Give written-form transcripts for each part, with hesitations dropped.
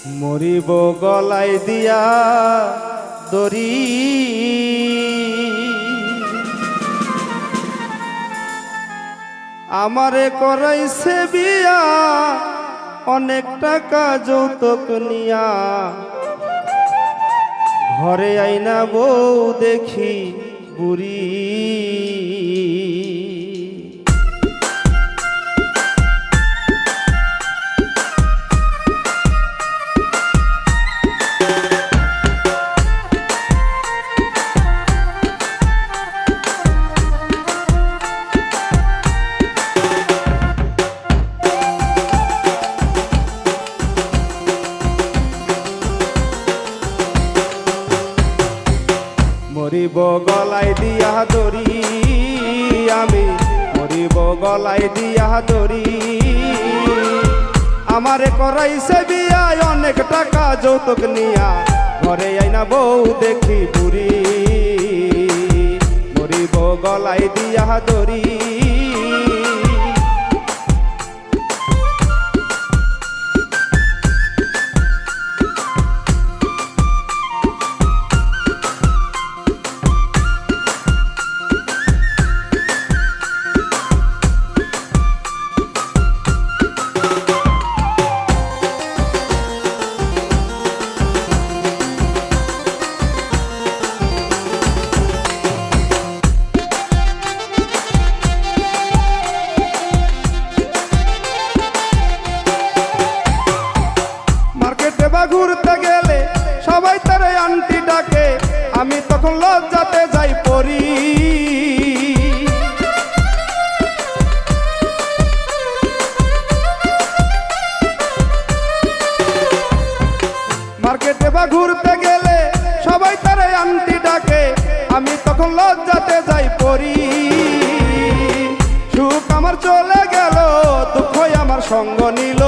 মরিব গলায় দিয়া দড়ি, আমারে করাইছে বিয়া অনেক টাকা যৌতুক নিয়া, ঘরে আইনা বউ দেখি বুড়ি। মরিব গলায় দিয়া দড়ি, আমি মরিব গলায় দিয়া দড়ি, আমারে করাইছে বিয়া অনেক টাকা যৌতুক নিয়া, ঘরে আইনা বউ দেখি বুড়ি। মরিব গলায় দিয়া দড়ি, ঘুরতে গেলে সবাই তারে আন্টি ডাকে, আমি তখন লজ্জাতে যাই পড়ি। মার্কেটে বা ঘুরতে গেলে সবাই তারে আন্টি ডাকে, আমি তখন লজ্জাতে যাই পড়ি। সুখ আমার চলে গেল, দুঃখই আমার সঙ্গ নিল,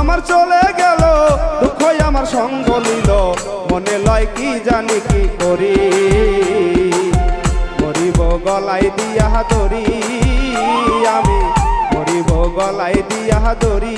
আমার চলে গেল, দুঃখই আমার সঙ্গ নিল, মনে লয় কি জানি কি করি। মরিব গলায় দিয়া দড়ি, আমি মরিব গলায় দিয়া দড়ি।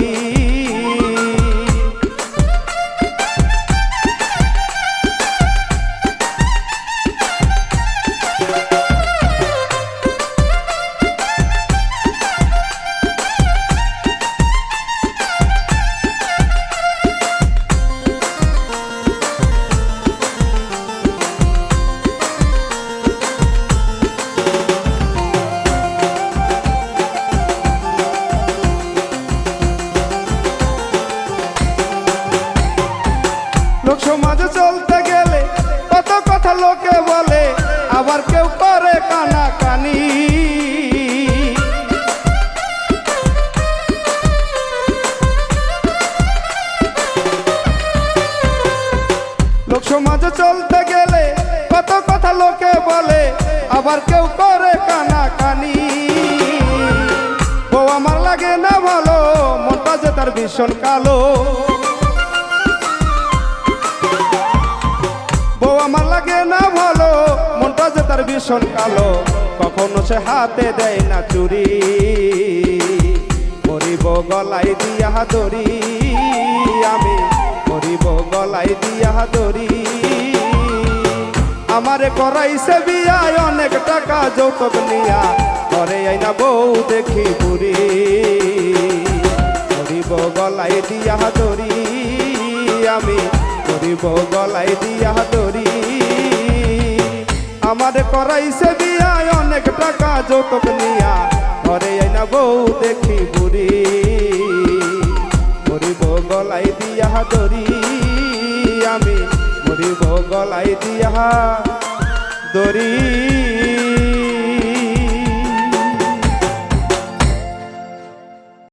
লোক সমাজে চলতে গেলে কত কথা লোকে বলে, আবার কেউ করে কানা কানি। লোক সমাজে চলতে গেলে কত কথা লোকে বলে, আবার কেউ করে কানা কানি। বউ আমার লাগে না ভালো, মনটা যে তার ভীষণ কালো। আমার লাগে না ভালো, মনটা যে তার ভীষণ কালো, কখনো সে হাতে দেয় না চুরি। মরিব গলায় দিয়া দড়ি, আমি মরিব গলায় দিয়া দড়ি, আমারে করাইছে বিয়া অনেক টাকা যৌতুক নিয়া, ঘরে আইনা বউ দেখি বুড়ি। মরিব গলায় দিয়া দড়ি, আমি মরিব গলায় দিয়া দড়ি, আমারে করাইছে বিয়া অনেক টাকা যৌতুক নিয়া, ঘরে আইনা বউ দেখি বুড়ি। মরিব গলায় দিয়া দড়ি, আমি মরিব গলায় দিয়া দড়ি।